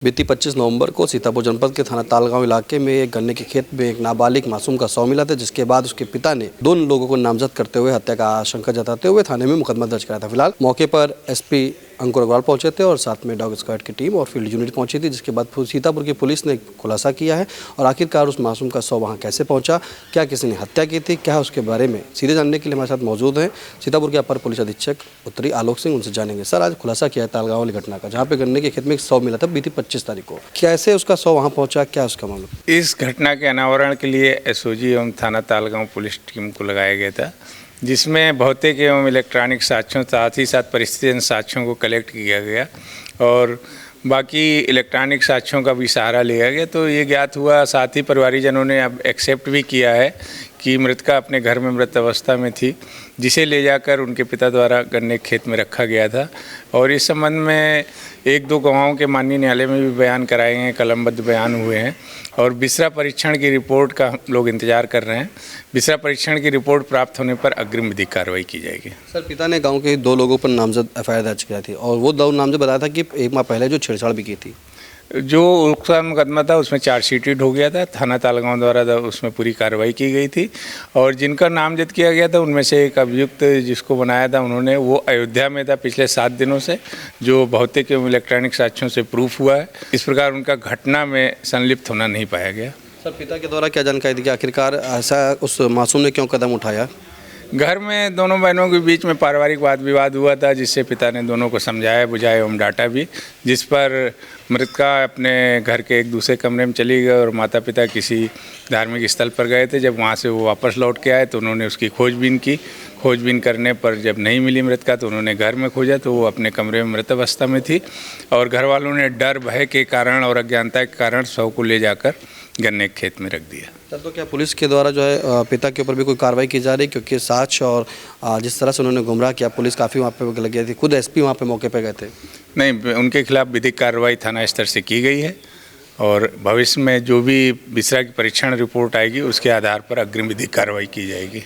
बीती 25 नवंबर को सीतापुर जनपद के थाना तालगांव इलाके में एक गन्ने के खेत में एक नाबालिग मासूम का शव मिला था, जिसके बाद उसके पिता ने दोनों लोगों को नामजद करते हुए हत्या का आशंका जताते हुए थाने में मुकदमा दर्ज कराया था। फिलहाल मौके पर एसपी अंकुर अग्रवाल पहुंचे थे और साथ में डॉग स्क्वाड की टीम और फील्ड यूनिट पहुंची थी, जिसके बाद सीतापुर की पुलिस ने खुलासा किया है और आखिरकार उस मासूम का शव वहां कैसे पहुंचा, क्या किसी ने हत्या की थी, क्या उसके बारे में सीधे जानने के लिए हमारे साथ मौजूद हैं सीतापुर के अपर पुलिस अधीक्षक उत्तरी आलोक सिंह। उनसे जानेंगे। सर, आज खुलासा किया है तालगांव वाली घटना का, जहाँ पे गन्ने के खेत में एक शव मिला था बीती 25 तारीख को, कैसे उसका शव वहाँ पहुँचा, क्या उसका मामला? इस घटना के अनावरण के लिए एसओजी एवं थाना तालगांव पुलिस टीम को लगाया गया था, जिसमें भौतिक एवं इलेक्ट्रॉनिक साक्ष्यों साथ ही साथ परिस्थितिजन्य साक्ष्यों को कलेक्ट किया गया और बाकी इलेक्ट्रॉनिक साक्ष्यों का भी सहारा लिया गया। तो ये ज्ञात हुआ, साथ ही परिवारीजनों ने अब एक्सेप्ट भी किया है कि मृतका अपने घर में मृत अवस्था में थी, जिसे ले जाकर उनके पिता द्वारा गन्ने के खेत में रखा गया था। और इस संबंध में एक दो गवाहों के माननीय न्यायालय में भी बयान कराए गए हैं, कलमबद्ध बयान हुए हैं और बिसरा परीक्षण की रिपोर्ट का हम लोग इंतजार कर रहे हैं। बिसरा परीक्षण की रिपोर्ट प्राप्त होने पर अग्रिम विधिक कार्रवाई की जाएगी। सर, पिता ने गांव के 2 लोगों पर नामजद एफआईआर दर्ज किया थी और वो 2 नामजद बताया था कि 1 माह पहले जो छेड़छाड़ भी की थी। जो उसका मुकदमा था उसमें चार्जशीटेड हो गया था, थाना तालगांव द्वारा उसमें पूरी कार्रवाई की गई थी और जिनका नामजद किया गया था उनमें से एक अभियुक्त जिसको बनाया था उन्होंने, वो अयोध्या में था पिछले 7 दिनों से, जो भौतिक एवं इलेक्ट्रॉनिक साक्ष्यों से प्रूफ हुआ है। इस प्रकार उनका घटना में संलिप्त होना नहीं पाया गया। सर, पिता के द्वारा क्या जानकारी दी कि आखिरकार ऐसा उस मासूम ने क्यों कदम उठाया? घर में दोनों बहनों के बीच में पारिवारिक वाद विवाद हुआ था, जिससे पिता ने दोनों को समझाया बुझाया एवं डांटा भी, जिस पर मृतका अपने घर के एक दूसरे कमरे में चली गई और माता पिता किसी धार्मिक स्थल पर गए थे। जब वहाँ से वो वापस लौट के आए तो उन्होंने उसकी खोजबीन की। खोजबीन करने पर जब नहीं मिली मृतका तो उन्होंने घर में खोजा तो वो अपने कमरे में मृत अवस्था में थी और घर वालों ने डर भय के कारण और अज्ञानता के कारण शव को ले जाकर गन्ने के खेत में रख दिया। सर, तो क्या पुलिस के द्वारा जो है पिता के ऊपर भी कोई कार्रवाई की जा रही है? क्योंकि साक्ष्य और जिस तरह से उन्होंने गुमराह किया, पुलिस काफ़ी वहाँ पे लग गई थी, खुद एसपी वहाँ पे मौके पे गए थे। नहीं, उनके खिलाफ विधिक कार्रवाई थाना स्तर से की गई है और भविष्य में जो भी बिसरा की परीक्षण रिपोर्ट आएगी उसके आधार पर अग्रिम विधिक कार्रवाई की जाएगी।